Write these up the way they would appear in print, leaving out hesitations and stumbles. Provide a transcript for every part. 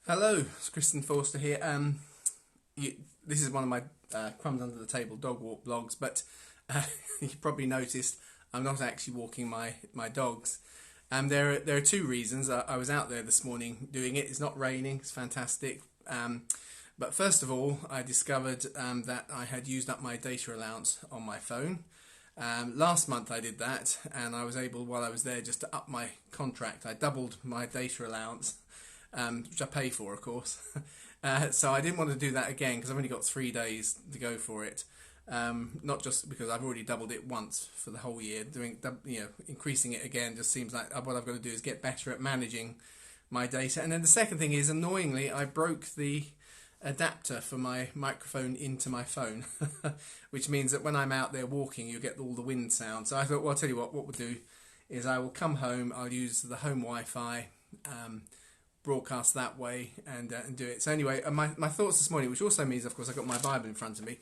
Hello, it's Kristen Forster here. This is one of my Crumbs under the table dog walk blogs, but you probably noticed I'm not actually walking my dogs. There are two reasons. I was out there this morning doing it. It's not raining. It's fantastic. But first of all, I discovered that I had used up my data allowance on my phone. Last month I did that, and I was able, while I was there, just to up my contract. I doubled my data allowance, which I pay for, of course. So I didn't want to do that again because I've only got 3 days to go for it. Not just because I've already doubled it once for the whole year. Increasing it again just seems like what I've got to do is get better at managing my data. And then the second thing is, annoyingly, I broke the adapter for my microphone into my phone, which means that when I'm out there walking, you get all the wind sound. So I thought, well, I'll tell you what we'll do is I will come home, I'll use the home Wi-Fi, broadcast that way, and do it. So anyway, my thoughts this morning, which also means, of course, I've got my Bible in front of me,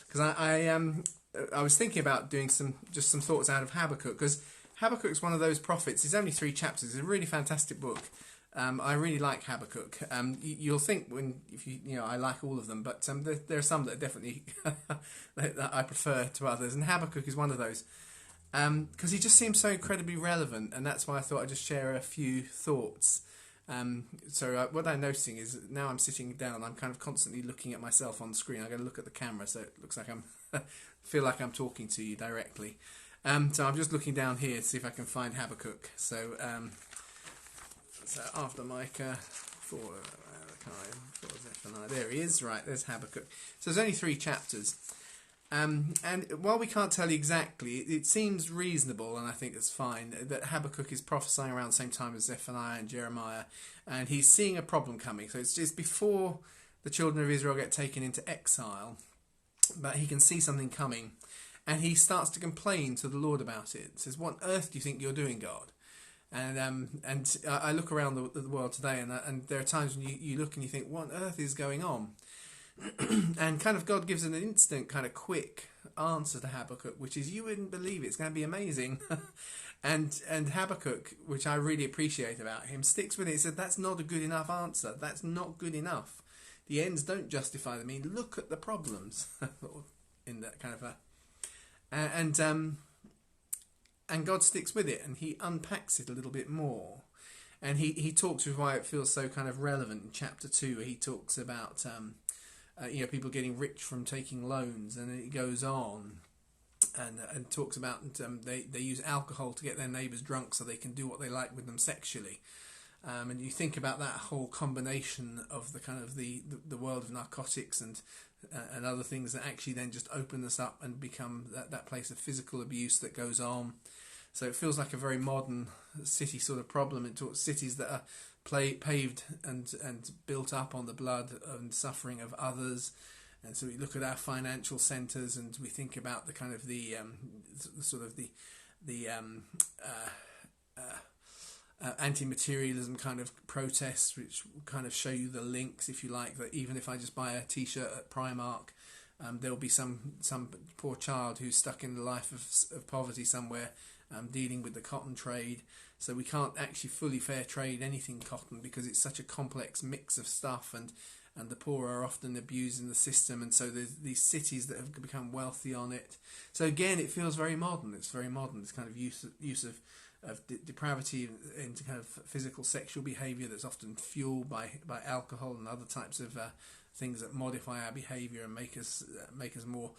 because I was thinking about doing some thoughts out of Habakkuk, because Habakkuk's one of those prophets. It's only 3 chapters. It's a really fantastic book. I really like Habakkuk. You'll think I like all of them, but there are some that are definitely that I prefer to others, and Habakkuk is one of those, because he just seems so incredibly relevant, and that's why I thought I'd just share a few thoughts. What I'm noticing is now I'm sitting down, I'm kind of constantly looking at myself on the screen. I'm going to look at the camera, so it looks like feel like I'm talking to you directly. So I'm just looking down here to see if I can find Habakkuk. So after Micah, there he is. Right, there's Habakkuk. So there's only 3 chapters. And while we can't tell exactly, it seems reasonable, and I think it's fine, that Habakkuk is prophesying around the same time as Zephaniah and Jeremiah, and he's seeing a problem coming. So it's just before the children of Israel get taken into exile, but he can see something coming, and he starts to complain to the Lord about it. He says, "What on earth do you think you're doing, God?" And I look around the world today, and there are times when you look and you think, "What on earth is going on?" And kind of God gives an instant, kind of quick answer to Habakkuk, which is, you wouldn't believe it. It's going to be amazing. and Habakkuk, which I really appreciate about him, sticks with it. He said, that's not a good enough answer. That's not good enough. The ends don't justify the means. Look at the problems. In that kind of and God sticks with it, and he unpacks it a little bit more. And he talks with why it feels so kind of relevant in chapter 2, where he talks about people getting rich from taking loans, and then it goes on and talks about they use alcohol to get their neighbours drunk so they can do what they like with them sexually. And you think about that whole combination of the kind of the world of narcotics and other things that actually then just open us up and become that place of physical abuse that goes on. So it feels like a very modern city sort of problem. It talks cities that are paved and built up on the blood and suffering of others. And so we look at our financial centres, and we think about the kind of the anti-materialism kind of protests, which kind of show you the links, if you like, that even if I just buy a t-shirt at Primark, there'll be some poor child who's stuck in the life of poverty somewhere, dealing with the cotton trade. So we can't actually fully fair trade anything cotton, because it's such a complex mix of stuff, and the poor are often abusing the system, and so there's these cities that have become wealthy on it. So again, it feels very modern. It's very modern, this kind of use of depravity into kind of physical sexual behaviour that's often fueled by alcohol and other types of things that modify our behaviour and make us more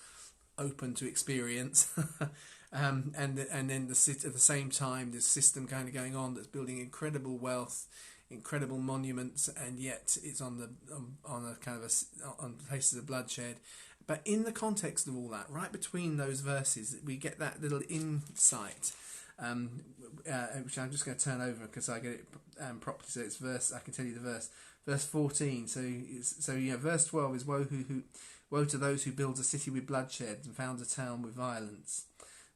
open to experience. And then at the same time, this system kind of going on that's building incredible wealth, incredible monuments, and yet it's on places of bloodshed. But in the context of all that, right between those verses, we get that little insight, which I'm just going to turn over because I get it properly. So it's verse. I can tell you the verse 14. So verse 12 is woe to those who build a city with bloodshed and found a town with violence.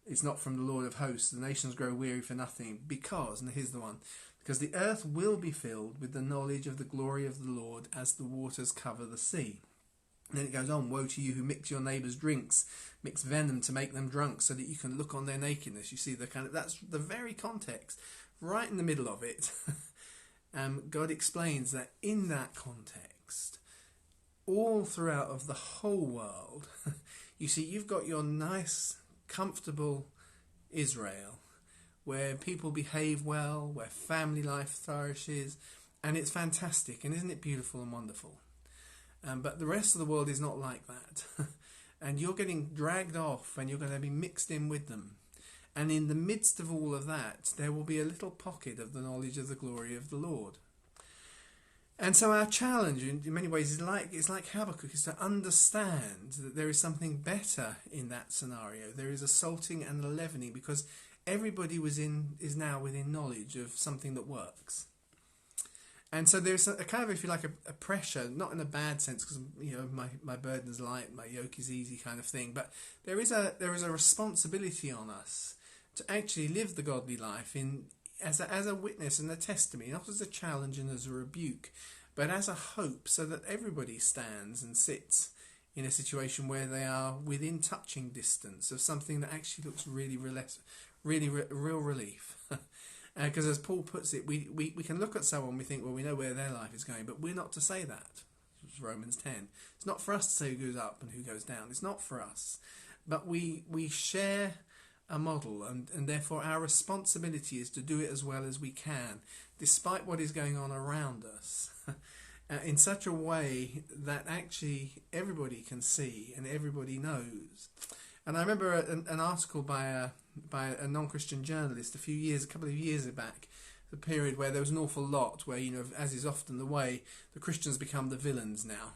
It's not from the Lord of hosts. The nations grow weary for nothing, because, and here's the one, because the earth will be filled with the knowledge of the glory of the Lord as the waters cover the sea. And then it goes on, woe to you who mix your neighbour's drinks, mix venom to make them drunk so that you can look on their nakedness. You see, that's the very context, right in the middle of it. God explains that in that context, all throughout of the whole world, you see, you've got your nice, comfortable Israel, where people behave well, where family life flourishes, and it's fantastic, and isn't it beautiful and wonderful? But the rest of the world is not like that. And you're getting dragged off, and you're going to be mixed in with them. And in the midst of all of that, there will be a little pocket of the knowledge of the glory of the Lord. And so our challenge, in many ways, is like Habakkuk, is to understand that there is something better in that scenario. There is a salting and a leavening, because everybody is now within knowledge of something that works. And so there's a kind of, if you like, a pressure, not in a bad sense, because my burden's light, my yoke is easy kind of thing, but there is a responsibility on us to actually live the godly life as a witness and a testimony, not as a challenge and as a rebuke, but as a hope, so that everybody stands and sits in a situation where they are within touching distance of something that actually looks really real relief. Because as Paul puts it, we can look at someone, we think, well, we know where their life is going, but we're not to say that. It's Romans 10. It's not for us to say who goes up and who goes down. It's not for us. But we share a model, and therefore our responsibility is to do it as well as we can, despite what is going on around us, in such a way that actually everybody can see and everybody knows. And I remember an article by a non-Christian journalist a couple of years back, the period where there was an awful lot where, as is often the way, the Christians become the villains now,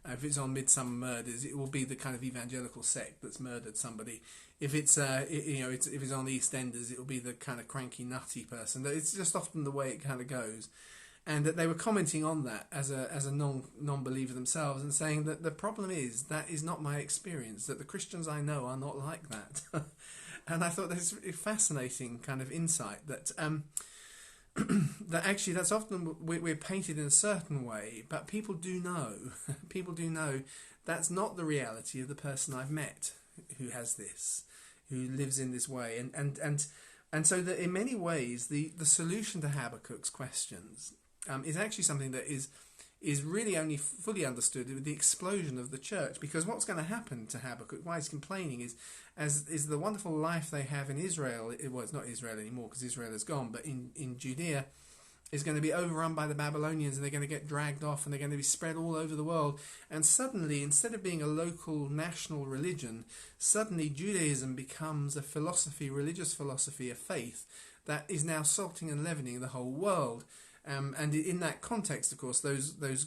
If it's on Midsummer Murders, it will be the kind of evangelical sect that's murdered somebody. If it's if it's on EastEnders, it will be the kind of cranky, nutty person. It's just often the way it kind of goes. And that they were commenting on that as a non-believer themselves, and saying that the problem is that is not my experience, that the Christians I know are not like that. And I thought that's a fascinating kind of insight, that that actually that's often we're painted in a certain way, but people do know that's not the reality of the person I've met who has this, who lives in this way. And so that in many ways the solution to Habakkuk's questions is actually something that is really only fully understood with the explosion of the church. Because what's going to happen to Habakkuk, why he's complaining, is the wonderful life they have in Israel. Well, it's not Israel anymore because Israel is gone, but in Judea is going to be overrun by the Babylonians, and they're going to get dragged off, and they're going to be spread all over the world. And suddenly, instead of being a local national religion, suddenly Judaism becomes a religious philosophy, a faith that is now salting and leavening the whole world. And in that context, of course, the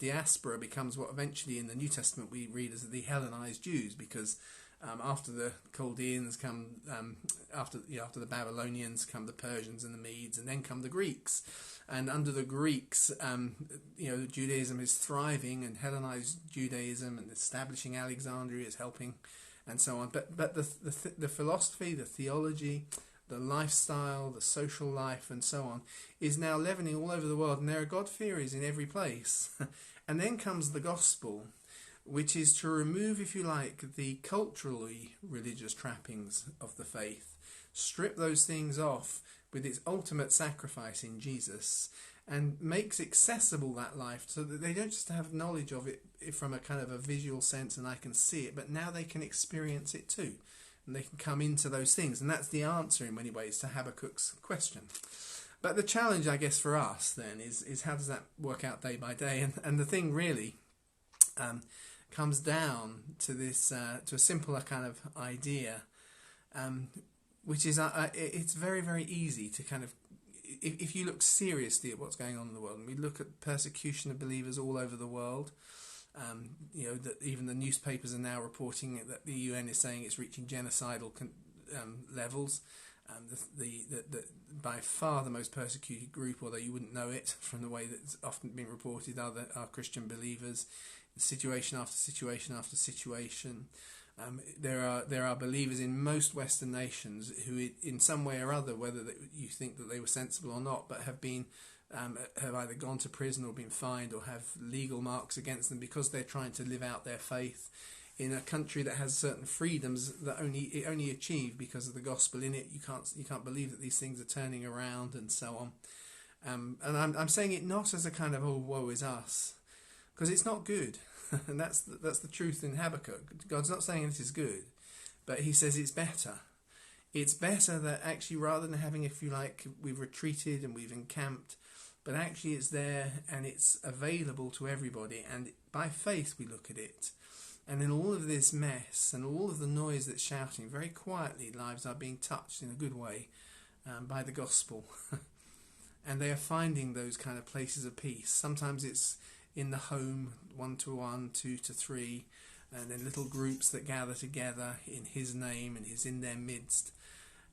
diaspora becomes what eventually in the New Testament we read as the Hellenized Jews, because after the Chaldeans come, after the Babylonians come the Persians and the Medes, and then come the Greeks. And under the Greeks, Judaism is thriving, and Hellenized Judaism and establishing Alexandria is helping, and so on. But the philosophy, the theology, the lifestyle, the social life, and so on, is now leavening all over the world, and there are God-fearers in every place. And then comes the gospel, which is to remove, if you like, the culturally religious trappings of the faith, strip those things off with its ultimate sacrifice in Jesus, and makes accessible that life so that they don't just have knowledge of it from a kind of a visual sense and I can see it, but now they can experience it too. And they can come into those things. And that's the answer in many ways to Habakkuk's question. But the challenge, I guess, for us then is how does that work out day by day? And the thing really comes down to this, to a simpler kind of idea, which is it's very, very easy to kind of, if you look seriously at what's going on in the world, and we look at persecution of believers all over the world, that even the newspapers are now reporting that the UN is saying it's reaching genocidal levels. The by far the most persecuted group, although you wouldn't know it from the way that's often been reported, are Christian believers. Situation after situation after situation. There are believers in most Western nations who, in some way or other, whether you think that they were sensible or not, but have either gone to prison or been fined or have legal marks against them because they're trying to live out their faith in a country that has certain freedoms that it only achieved because of the gospel in it. You can't believe that these things are turning around and so on. And I'm saying it not as a kind of, oh, woe is us, because it's not good. And that's the truth in Habakkuk. God's not saying this is good, but he says it's better. It's better that actually, rather than having, if you like, we've retreated and we've encamped, but actually it's there and it's available to everybody, and by faith we look at it. And in all of this mess and all of the noise that's shouting, very quietly lives are being touched in a good way by the gospel. And they are finding those kind of places of peace. Sometimes it's in the home, 1-to-1, 2-to-3, and then little groups that gather together in his name, and he's in their midst.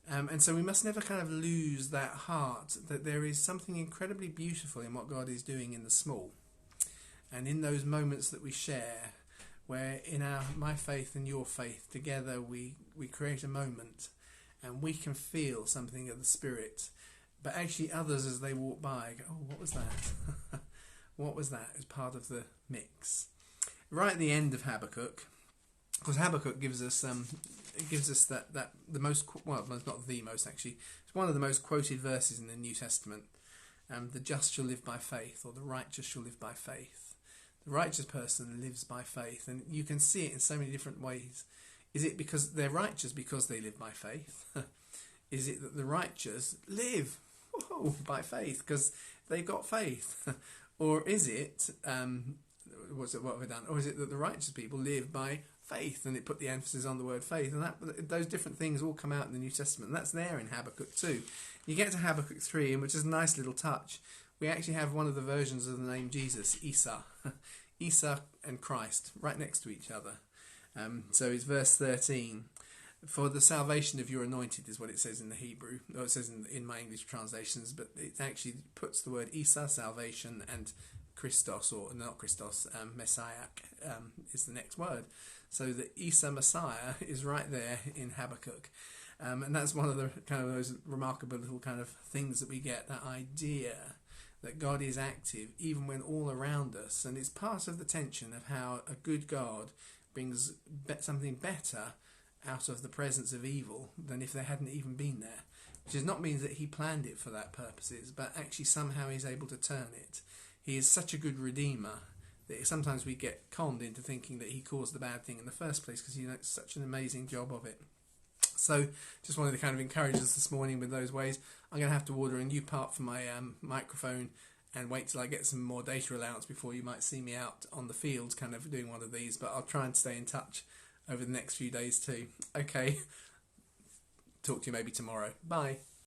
And so we must never kind of lose that heart, that there is something incredibly beautiful in what God is doing in the small. And in those moments that we share, where in my faith and your faith together we create a moment, and we can feel something of the Spirit. But actually others, as they walk by, go, oh, what was that? What was that, as part of the mix? Right at the end of Habakkuk, because Habakkuk gives us that the most, well, not the most actually, it's one of the most quoted verses in the New Testament. The just shall live by faith, or the righteous shall live by faith. The righteous person lives by faith, and you can see it in so many different ways. Is it because they're righteous because they live by faith? Is it that the righteous live by faith because they've got faith? Or is it, what have I done? Or is it that the righteous people live by faith, and it put the emphasis on the word faith? And those different things all come out in the New Testament, and that's there in Habakkuk too. You get to Habakkuk 3, and which is a nice little touch. We actually have one of the versions of the name Jesus, Isa. Isa and Christ, right next to each other. So it's verse 13. For the salvation of your anointed is what it says in the Hebrew. Or it says in my English translations, but it actually puts the word Isa, salvation, and Christos, or not Christos, Messiah is the next word. So the Isa Messiah is right there in Habakkuk. And that's one of the kind of those remarkable little kind of things that we get, that idea that God is active even when all around us. And it's part of the tension of how a good God brings something better out of the presence of evil than if there hadn't even been there. Which does not mean that he planned it for that purposes, but actually somehow he's able to turn it. He is such a good redeemer that sometimes we get conned into thinking that he caused the bad thing in the first place, because he does such an amazing job of it. So just wanted to kind of encourage us this morning with those ways. I'm going to have to order a new part for my microphone and wait till I get some more data allowance before you might see me out on the fields kind of doing one of these, but I'll try and stay in touch over the next few days too. Okay, talk to you maybe tomorrow. Bye.